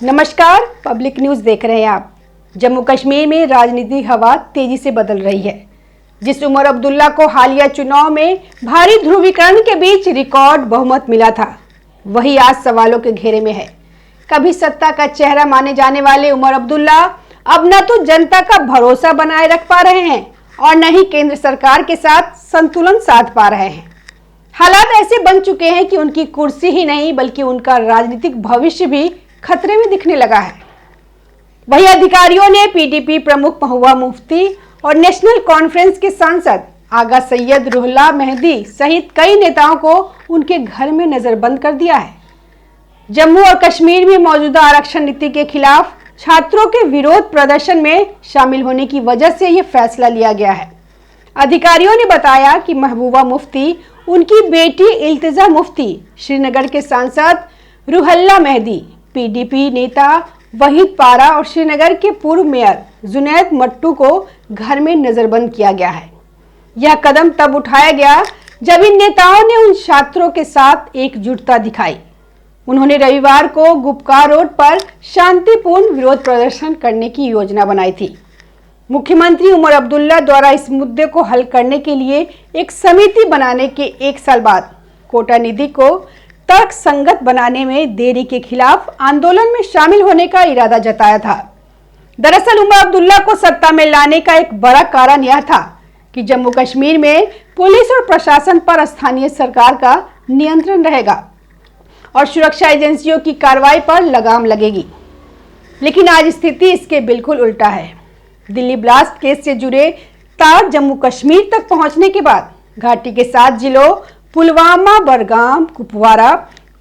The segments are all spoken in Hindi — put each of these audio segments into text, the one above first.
नमस्कार, पब्लिक न्यूज देख रहे हैं आप। जम्मू कश्मीर में राजनीतिक हवा तेजी से बदल रही है। जिस उमर अब्दुल्ला को हालिया चुनाव में भारी ध्रुवीकरण के बीच रिकॉर्ड बहुमत मिला था, वही आज सवालों के घेरे में है। कभी सत्ता का चेहरा माने जाने वाले उमर अब्दुल्ला अब न तो जनता का भरोसा बनाए रख पा रहे हैं और न ही केंद्र सरकार के साथ संतुलन साध पा रहे हैं। हालात ऐसे बन चुके हैं कि उनकी कुर्सी ही नहीं बल्कि उनका राजनीतिक भविष्य भी खतरे में दिखने लगा है। वही अधिकारियों ने पीडीपी प्रमुख महबूबा मुफ्ती और नेशनल कॉन्फ्रेंस के सांसद आगा सैयद रुहुल्लाह मेहदी सहित कई नेताओं को उनके घर में नजरबंद कर दिया है। जम्मू और कश्मीर में मौजूदा आरक्षण नीति के खिलाफ छात्रों के विरोध प्रदर्शन में शामिल होने की वजह से यह फैसला लिया गया है। अधिकारियों ने बताया कि महबूबा मुफ्ती, उनकी बेटी इल्तिजा मुफ्ती, श्रीनगर के सांसद रुहुल्लाह मेहदी, पीडीपी नेता वहीद पारा और श्रीनगर के पूर्व मेयर जुनैद मट्टू को घर में नजरबंद किया गया है। यह कदम तब उठाया गया जब इन नेताओं ने उन छात्रों के साथ एकजुटता दिखाई। उन्होंने रविवार को गुपकार रोड पर शांतिपूर्ण विरोध प्रदर्शन करने की योजना बनाई थी। मुख्यमंत्री उमर अब्दुल्ला द्वारा इस मुद्दे को हल करने के लिए एक समिति बनाने के 1 साल बाद कोटा निधि को तर्क संगत बनाने में देरी के खिलाफ आंदोलन में शामिल होने का इरादा जताया था। दरअसल उमर अब्दुल्ला को सत्ता में लाने का एक बड़ा कारण यह था कि जम्मू कश्मीर में पुलिस और प्रशासन पर स्थानीय सरकार का नियंत्रण रहेगा और सुरक्षा एजेंसियों की कार्रवाई पर लगाम लगेगी। लेकिन आज स्थिति इसके बिल्कुल उल्टा है। दिल्ली ब्लास्ट केस से जुड़े तार जम्मू कश्मीर तक पहुंचने के बाद घाटी के 7 जिलों पुलवामा, बडगाम, कुपवारा,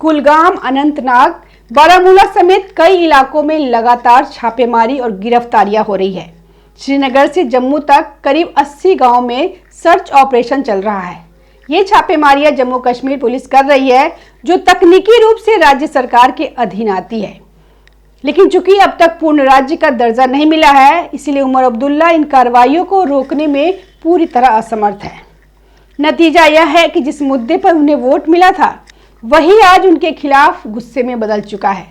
कुलगाम, अनंतनाग, बारामूला समेत कई इलाकों में लगातार छापेमारी और गिरफ्तारियां हो रही है। श्रीनगर से जम्मू तक करीब 80 गांवों में सर्च ऑपरेशन चल रहा है। ये छापेमारियां जम्मू कश्मीर पुलिस कर रही है, जो तकनीकी रूप से राज्य सरकार के अधीन आती है। लेकिन चूंकि अब तक पूर्ण राज्य का दर्जा नहीं मिला है, इसलिए उमर अब्दुल्ला इन कार्रवाइयों को रोकने में पूरी तरह असमर्थ है। नतीजा यह है कि जिस मुद्दे पर उन्हें वोट मिला था, वही आज उनके खिलाफ गुस्से में बदल चुका है।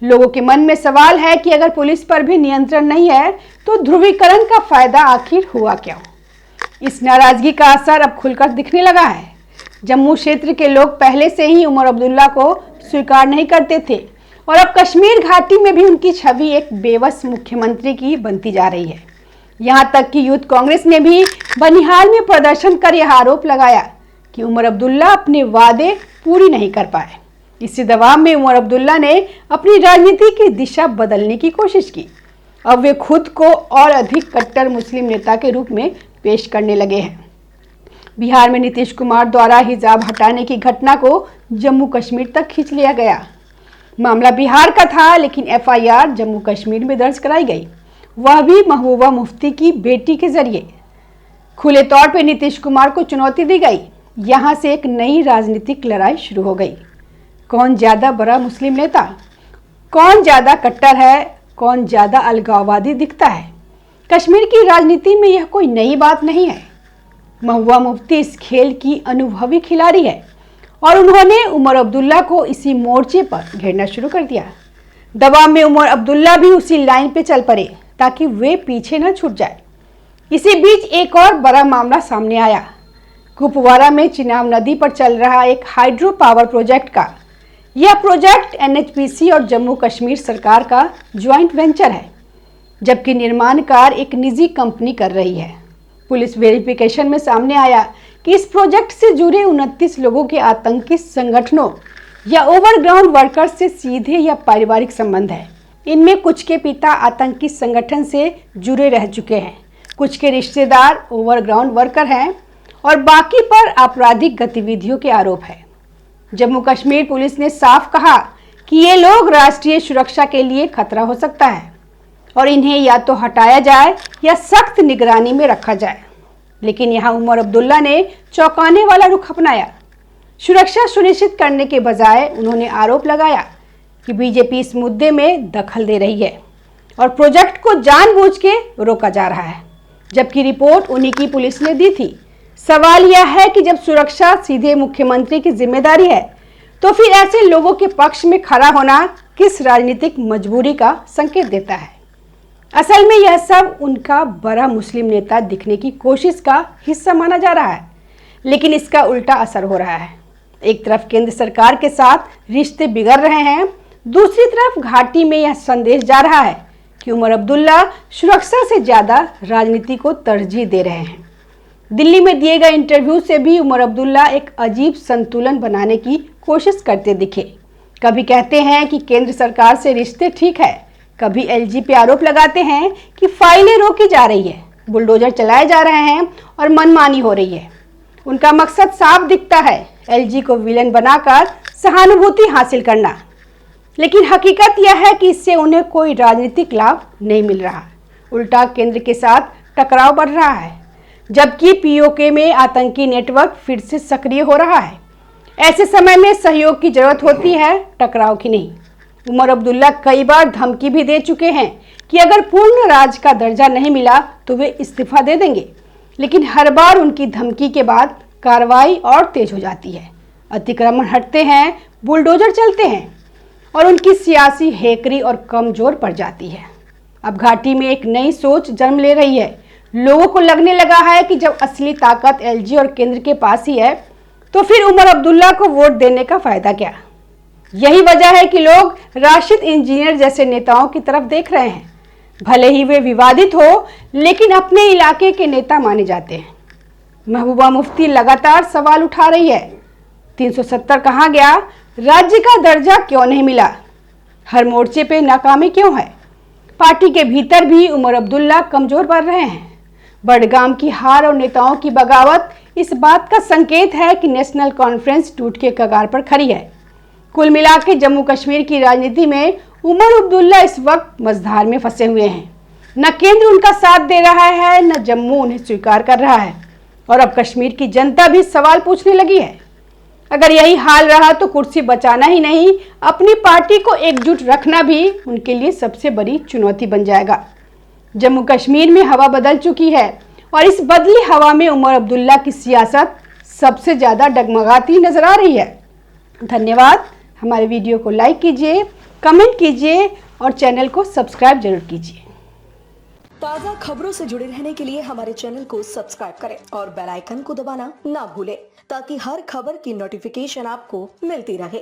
लोगों के मन में सवाल है कि अगर पुलिस पर भी नियंत्रण नहीं है तो ध्रुवीकरण का फायदा आखिर हुआ क्या? इस नाराजगी का असर अब खुलकर दिखने लगा है। जम्मू क्षेत्र के लोग पहले से ही उमर अब्दुल्ला को स्वीकार नहीं करते थे और अब कश्मीर घाटी में भी उनकी छवि एक बेबस मुख्यमंत्री की बनती जा रही है। यहां तक कि यूथ कांग्रेस ने भी बनिहाल में प्रदर्शन कर यह आरोप लगाया कि उमर अब्दुल्ला अपने वादे पूरी नहीं कर पाए। इसी दबाव में उमर अब्दुल्ला ने अपनी राजनीति की दिशा बदलने की कोशिश की। अब वे खुद को और अधिक कट्टर मुस्लिम नेता के रूप में पेश करने लगे हैं। बिहार में नीतीश कुमार द्वारा हिजाब हटाने की घटना को जम्मू कश्मीर तक खींच लिया गया। मामला बिहार का था, लेकिन एफआईआर जम्मू कश्मीर में दर्ज कराई गई, वह भी महबूबा मुफ्ती की बेटी के जरिए। खुले तौर पे नीतीश कुमार को चुनौती दी गई। यहां से एक नई राजनीतिक लड़ाई शुरू हो गई। कौन ज्यादा बड़ा मुस्लिम नेता, कौन ज्यादा कट्टर है, कौन ज्यादा अलगाववादी दिखता है? कश्मीर की राजनीति में यह कोई नई बात नहीं है। महबूबा मुफ्ती इस खेल की अनुभवी खिलाड़ी है और उन्होंने उमर अब्दुल्ला को इसी मोर्चे पर घेरना शुरू कर दिया। दबाव में उमर अब्दुल्ला भी उसी लाइन पे चल पड़े ताकि वे पीछे न छूट जाए। इसी बीच एक और बड़ा मामला सामने आया। कुपवारा में चिनाब नदी पर चल रहा एक हाइड्रो पावर प्रोजेक्ट का। यह प्रोजेक्ट एनएचपीसी और जम्मू कश्मीर सरकार का ज्वाइंट वेंचर है, जबकि निर्माण कार्य एक निजी कंपनी कर रही है। पुलिस वेरिफिकेशन में सामने आया कि इस प्रोजेक्ट से जुड़े 29 लोगों के आतंकी संगठनों या ओवरग्राउंड वर्कर्स से सीधे या पारिवारिक संबंध है। इनमें कुछ के पिता आतंकी संगठन से जुड़े रह चुके हैं, कुछ के रिश्तेदार ओवरग्राउंड वर्कर हैं और बाकी पर आपराधिक गतिविधियों के आरोप है। जम्मू कश्मीर पुलिस ने साफ कहा कि ये लोग राष्ट्रीय सुरक्षा के लिए खतरा हो सकता है और इन्हें या तो हटाया जाए या सख्त निगरानी में रखा जाए। लेकिन यहाँ उमर अब्दुल्ला ने चौंकाने वाला रुख अपनाया। सुरक्षा सुनिश्चित करने के बजाय उन्होंने आरोप लगाया कि बीजेपी इस मुद्दे में दखल दे रही है और प्रोजेक्ट को जानबूझ के रोका जा रहा है, जबकि रिपोर्ट उन्हीं की पुलिस ने दी थी। सवाल यह है कि जब सुरक्षा सीधे मुख्यमंत्री की जिम्मेदारी है, तो फिर ऐसे लोगों के पक्ष में खड़ा होना किस राजनीतिक मजबूरी का संकेत देता है। असल में यह सब उनका बड़ा मुस्लिम नेता दिखने की कोशिश का हिस्सा माना जा रहा है, लेकिन इसका उल्टा असर हो रहा है। एक तरफ केंद्र सरकार के साथ रिश्ते बिगड़ रहे हैं, दूसरी तरफ घाटी में यह संदेश जा रहा है कि उमर अब्दुल्ला सुरक्षा से ज्यादा राजनीति को तरजीह दे रहे हैं। दिल्ली में दिए गए इंटरव्यू से भी उमर अब्दुल्ला एक अजीब संतुलन बनाने की कोशिश करते दिखे। कभी कहते हैं कि केंद्र सरकार से रिश्ते ठीक है, कभी एलजी पे आरोप लगाते हैं कि फाइलें रोकी जा रही है, बुलडोजर चलाए जा रहे हैं और मनमानी हो रही है। उनका मकसद साफ दिखता है, एलजी को विलेन बनाकर सहानुभूति हासिल करना। लेकिन हकीकत यह है कि इससे उन्हें कोई राजनीतिक लाभ नहीं मिल रहा, उल्टा केंद्र के साथ टकराव बढ़ रहा है, जबकि पीओके में आतंकी नेटवर्क फिर से सक्रिय हो रहा है। ऐसे समय में सहयोग की जरूरत होती है, टकराव की नहीं। उमर अब्दुल्ला कई बार धमकी भी दे चुके हैं कि अगर पूर्ण राज का दर्जा नहीं मिला तो वे इस्तीफा दे देंगे, लेकिन हर बार उनकी धमकी के बाद कार्रवाई और तेज हो जाती है। अतिक्रमण हटते हैं, बुलडोजर चलते हैं और उनकी सियासी हेकरी और कमजोर पड़ जाती है। अब घाटी में एक नई सोच जन्म ले रही है। लोगों को लगने लगा है कि जब असली ताकत एलजी और केंद्र के पास ही है, तो फिर उमर अब्दुल्ला को वोट देने का फायदा क्या। यही वजह है कि लोग राशिद इंजीनियर जैसे नेताओं की तरफ देख रहे हैं। भले ही वे विवादित हो, लेकिन अपने इलाके के नेता माने जाते हैं। महबूबा मुफ्ती लगातार सवाल उठा रही है, 370 कहाँ गया, राज्य का दर्जा क्यों नहीं मिला, हर मोर्चे पे नाकामी क्यों है। पार्टी के भीतर भी उमर अब्दुल्ला कमजोर पड़ रहे हैं। बडगाम की हार और नेताओं की बगावत इस बात का संकेत है कि नेशनल कॉन्फ्रेंस टूट के कगार पर खड़ी है। कुल मिला के जम्मू कश्मीर की राजनीति में उमर अब्दुल्ला इस वक्त मझधार में फंसे हुए हैं। न केंद्र उनका साथ दे रहा है, न जम्मू उन्हें स्वीकार कर रहा है, और अब कश्मीर की जनता भी सवाल पूछने लगी है। अगर यही हाल रहा तो कुर्सी बचाना ही नहीं, अपनी पार्टी को एकजुट रखना भी उनके लिए सबसे बड़ी चुनौती बन जाएगा। जम्मू कश्मीर में हवा बदल चुकी है और इस बदली हवा में उमर अब्दुल्ला की सियासत सबसे ज्यादा डगमगाती नजर आ रही है। धन्यवाद। हमारे वीडियो को लाइक कीजिए, कमेंट कीजिए और चैनल को सब्सक्राइब जरूर कीजिए। ताज़ा खबरों से जुड़े रहने के लिए हमारे चैनल को सब्सक्राइब करें और बेल आइकन को दबाना ना भूलें, ताकि हर खबर की नोटिफिकेशन आपको मिलती रहे।